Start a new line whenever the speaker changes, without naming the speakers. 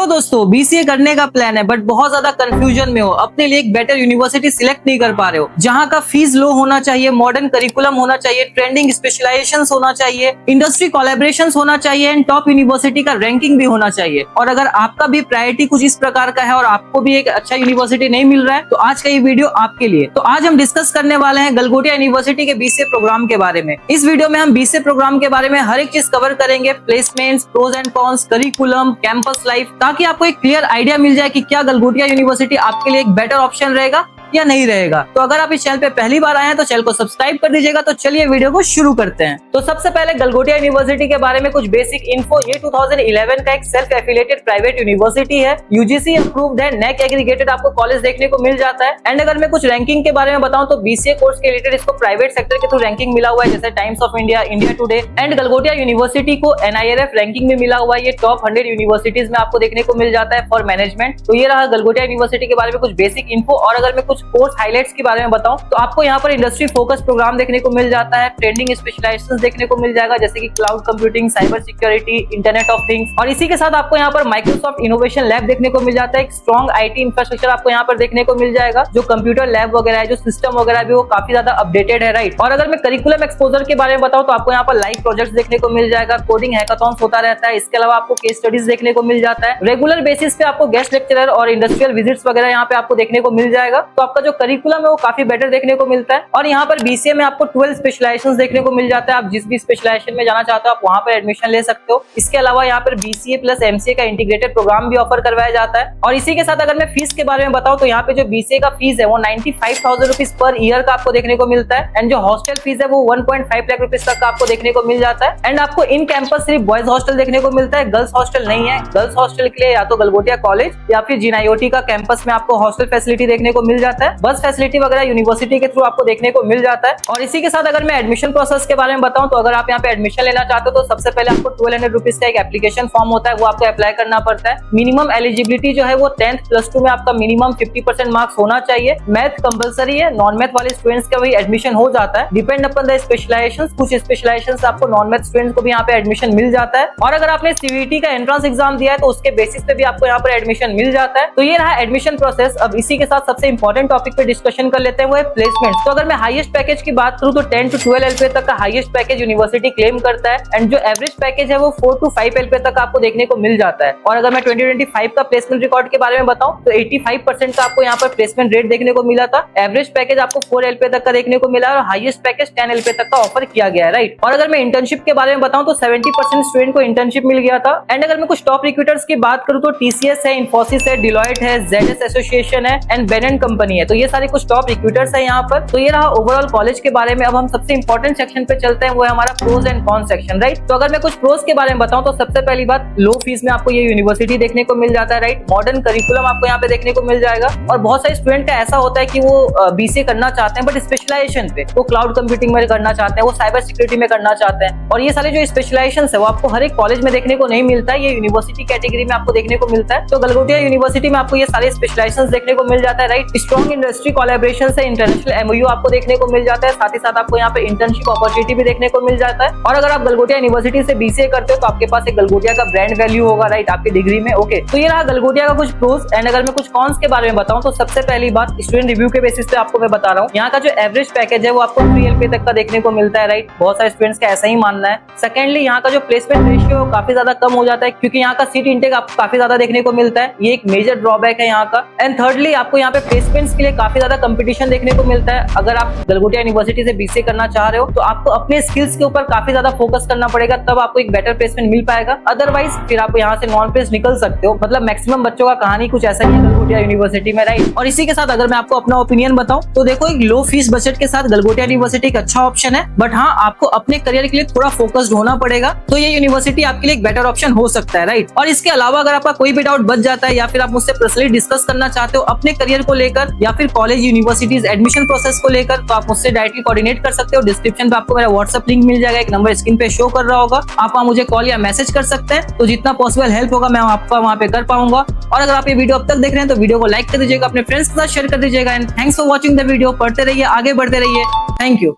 Hello दोस्तों, BCA करने का प्लान है बट बहुत ज्यादा कंफ्यूजन में हो, अपने लिए एक बेटर यूनिवर्सिटी सिलेक्ट नहीं कर पा रहे हो, जहां का फीस लो होना चाहिए, मॉडर्न करिकुलम होना चाहिए, ट्रेंडिंग स्पेशलाइजेशंस होना चाहिए, इंडस्ट्री कोलैबोरेशंस होना चाहिए एंड टॉप यूनिवर्सिटी का रैंकिंग भी होना चाहिए। और अगर आपका भी प्रायोरिटी कुछ इस प्रकार का है और आपको भी एक अच्छा यूनिवर्सिटी नहीं मिल रहा है तो आज का ये वीडियो आपके लिए। तो आज हम डिस्कस करने वाले हैं गलगोटिया यूनिवर्सिटी के बीसीए प्रोग्राम के बारे में। इस वीडियो में हम बीसीए प्रोग्राम के बारे में हर एक चीज कवर करेंगे, placements, pros and cons, curriculum, campus life, ताकि आपको एक क्लियर आइडिया मिल जाए कि क्या गलगोटिया यूनिवर्सिटी आपके लिए एक बेटर ऑप्शन रहेगा या नहीं रहेगा। तो अगर आप इस चैनल पे पहली बार आए हैं तो चैनल को सब्सक्राइब कर दीजिएगा। तो चलिए वीडियो को शुरू करते हैं। तो सबसे पहले गलगोटिया यूनिवर्सिटी के बारे में कुछ बेसिक इन्फो। ये 2011 का एक सेल्फ एफिलिएटेड प्राइवेट यूनिवर्सिटी है, यूजीसी अप्रूव्ड है, नेक एग्रीगेटेड आपको कॉलेज देखने को मिल जाता है। एंड अगर मैं कुछ रैंकिंग के बारे में बताऊं तो बीसीए कोर्स के रिलेटेड इसको प्राइवेट सेक्टर के थ्रू रैंकिंग मिला हुआ है, जैसे times of India, India today. And Galgotia university को NIRF रैंकिंग में मिला हुआ है, ये टॉप 100 यूनिवर्सिटीज में आपको देखने को मिल जाता है फॉर मैनेजमेंट। तो ये रहा गलगोटिया यूनिवर्सिटी के बारे में कुछ बेसिक इन्फो। और अगर मैं कुछ कोर्स हाइलाइट्स के बारे में बताऊं तो आपको यहाँ पर इंडस्ट्री फोकस प्रोग्राम देखने को मिल जाता है, ट्रेंडिंग स्पेशलाइजेशंस देखने को मिल जाएगा, जैसे कि cloud computing, cyber security, internet of things. और इसी के साथ आपको यहाँ पर माइक्रोसॉफ्ट इनोवेशन लैब देखने को मिल जाता है, एक स्ट्रॉन्ग आईटी इंफ्रास्ट्रक्चर आपको यहाँ पर देखने को मिल जाएगा, जो कंप्यूटर लैब वगैरह है, जो सिस्टम वगैरह भी वो काफी ज्यादा अपडेटेड है, राइट। और अगर मैं करिकुलम एक्सपोजर के बारे में बताऊं तो आपको यहाँ पर लाइव प्रोजेक्ट्स देखने को मिल जाएगा, कोडिंग हैकाथॉन्स होता रहता है। इसके अलावा आपको केस स्टडीज देखने को मिल जाता है, रेगुलर बेसिस पे आपको गेस्ट लेक्चरर और इंडस्ट्रियल विजिट्स वगैरह यहाँ पे आपको देखने को मिल जाएगा। तो आपका जो करिकुलम है वो काफी बेटर देखने को मिलता है। और यहाँ पर बीसीए में आपको 12 स्पेशलाइजेशंस देखने को मिल जाता है, आप जिस भी स्पेशलाइजेशन में जाना चाहते हो आप वहां पर एडमिशन ले सकते हो। इसके अलावा यहाँ पर बीसीए प्लस एमसीए का इंटीग्रेटेड प्रोग्राम भी ऑफर करवाया जाता है। और इसी के साथ अगर मैं फीस के बारे में बताऊं तो यहाँ पे जो बीसीए का फीस है वो 95,000 रुपीज पर ईयर का आपको देखने को मिलता है। एंड जो हॉस्टल फीस है वो 1.5 लाख रुपीज तक का आपको देखने को मिल जाता है। एंड आपको इन कैंपस सिर्फ बॉयज हॉस्टल देखने को मिलता है, गर्ल्स हॉस्टल नहीं है। गर्ल्स हॉस्टल के लिए या तो गलगोटिया कॉलेज या फिर जिनायोटी का कैंपस में आपको हॉस्टल फैसिलिटी देखने को मिल जाता है, बस फैसिलिटी वगैरह यूनिवर्सिटी के थ्रू आपको देखने को मिल जाता है। और इसी के साथ अगर मैं एडमिशन प्रोसेस के बारे में बताऊं तो अगर आप यहाँ पे एडमिशन लेना चाहते हो तो सबसे पहले आपको 1200 रुपीज का एक एप्लीकेशन फॉर्म होता है, वो आपको अप्लाई करना पड़ता है। मिनिमम एलिजिबिलिटी जो है वो 10th +2 में आपका मिनिमम 50% मार्क्स होना चाहिए। मैथ कंपलसरी है, नॉन मैथ वाले स्टूडेंट्स का भी एडमिशन हो जाता है, डिपेंड अपॉन द स्पेशलाइजेशंस। कुछ स्पेशलाइजेशंस आपको नॉन मैथ स्टूडेंट्स को भी यहाँ पे एडमिशन मिल जाता है। और अगर आपने सीवीटी का एंट्रेंस एग्जाम दिया है तो उसके बेसिस पे भी आपको यहाँ पर एडमिशन मिल जाता है। तो ये रहा एडमिशन प्रोसेस। अब इसी के साथ सबसे इंपॉर्टेंट टॉपिक पे डिस्कशन कर लेते हैं, वो है प्लेसमेंट। तो अगर मैं हाईएस्ट पैकेज की बात करूं तो 10 to 12 LPA तक का हाईएस्ट पैकेज यूनिवर्सिटी क्लेम करता है। एंड जो एवरेज पैकेज है वो 4 to 5 LPA तक आपको देखने को मिल जाता है। और अगर मैं 2025 का प्लेसमेंट रिकॉर्ड के बारे में बताऊं तो 85% का आपको यहाँ पर प्लेसमेंट रेट देखने को मिला था। एवरेज पैकेज आपको 4 LPA तक का देखने को मिला और हाईएस्ट पैकेज 10 LPA तक का ऑफर किया गया है, राइट। और अगर मैं इंटर्नशिप के बारे में बताऊं तो 70% स्टूडेंट को इंटर्नशिप मिल गया था। एंड अगर मैं कुछ टॉप रिक्रूटर्स की बात करूं तो TCS है, इन्फोसिस है, डिलॉयट है, ZS एसोसिएशन है एंड बेन कंपनी है। तो ये सारे कुछ टॉप रिक्रूटर्स है यहाँ पर। तो ये रहा ओवरऑल कॉलेज के बारे में। अब हम सबसे इंपॉर्टेंट सेक्शन पे चलते हैं, वो है हमारा pros and cons section, right. तो अगर मैं कुछ प्रोज के बारे में बताऊं तो सबसे पहली बात, लो फीस में आपको ये यूनिवर्सिटी देखने को मिल जाता है, राइट। मॉडर्न करिकुलम आपको यहाँ पे देखने को मिल जाएगा। और बहुत सारे स्टूडेंट का ऐसा होता है कि वो बीसीए करना चाहते हैं बट स्पेशलाइजेशन पे, वो क्लाउड कंप्यूटिंग में करना चाहते हैं, वो साइबर सिक्योरिटी में करना चाहते हैं। और ये सारे जो स्पेशलाइजेशन है वो आपको हर एक कॉलेज में देखने को नहीं मिलता है, ये यूनिवर्सिटी कैटेगरी में आपको देखने को मिलता है। तो गलगोटिया यूनिवर्सिटी में आपको ये सारे स्पेशलाइजेशन देखने को मिल जाता है, राइट। स्ट्रॉन्ग इंडस्ट्री कोलैबोरेशन से इंटरनेशनल MOU आपको देखने को मिल जाता है, साथ ही साथ आपको यहाँ पे इंटर्नशिप अपॉर्चुनिटी भी देखने को मिल जाता है। और अगर आप गलगोटिया यूनिवर्सिटी से बीसीए करते हो तो आपके पास एक गलगोटिया का ब्रांड वैल्यू होगा, राइट, आपकी डिग्री में। ओके, तो ये रहा गलगोटिया का कुछ प्रोस। एंड अगर मैं कुछ कॉन्स के बारे में बताऊं तो सबसे पहली बात, स्टूडेंट रिव्यू के बेसिस पे आपको मैं बता रहा हूँ, यहाँ का जो एवरेज पैकेज है वो आपको 3 LPA तक का देखने को मिलता है, राइट। बहुत सारे स्टूडेंट्स का ऐसा ही मानना है। सेकेंडली, यहाँ का जो प्लेसमेंट रेशियो काफी ज्यादा कम हो जाता है क्योंकि यहाँ का सीट इंटेक आपको काफी ज्यादा देखने को मिलता है, ये एक मेजर ड्रॉबैक है यहाँ का। एंड थर्डली, आपको यहाँ पे प्लेसमेंट्स के लिए काफी ज्यादा कंपटीशन देखने को मिलता है। अगर आप गलगोटिया यूनिवर्सिटी से बीसीए करना चाह रहे हो तो आपको अपने स्किल्स के ऊपर काफी ज्यादा फोकस करना पड़ेगा, तब आपको एक बेटर प्लेसमेंट मिल पाएगा। अदरवाइज फिर आप यहाँ से नॉन प्लेस निकल सकते हो। मतलब मैक्सिमम बच्चों का कहानी कुछ ऐसा ही है गलगोटिया यूनिवर्सिटी में, राइट। और इसी के साथ अगर मैं आपको अपना ओपिनियन बताऊं तो देखो, एक लो फीस बजट के साथ गलगोटिया यूनिवर्सिटी एक अच्छा ऑप्शन है, बट हाँ, आपको अपने करियर के लिए थोड़ा फोकस्ड होना पड़ेगा। तो ये यूनिवर्सिटी आपके लिए एक बेटर ऑप्शन हो सकता है, राइट। और इसके अलावा अगर आपका कोई भी डाउट बच जाता है या फिर आप मुझसे पर्सनली डिस्कस करना चाहते हो अपने करियर को लेकर या फिर कॉलेज यूनिवर्सिटीज एडमिशन प्रोसेस को लेकर, तो आप मुझसे डायरेक्टली कोऑर्डिनेट कर सकते हो। डिस्क्रिप्शन पे आपको मेरा व्हाट्सएप लिंक मिल जाएगा, एक नंबर स्क्रीन पे शो कर रहा होगा, आप वहाँ मुझे कॉल या मैसेज कर सकते हैं। तो जितना पॉसिबल हेल्प होगा मैं आपका वहाँ पे कर पाऊंगा। और अगर आप ये वीडियो अब तक देख रहे हैं तो वीडियो को लाइक कर दीजिएगा, अपने फ्रेंड्स के साथ शेयर कर दीजिएगा। And thanks for watching the video. पढ़ते रहिए, आगे बढ़ते रहिए। Thank you.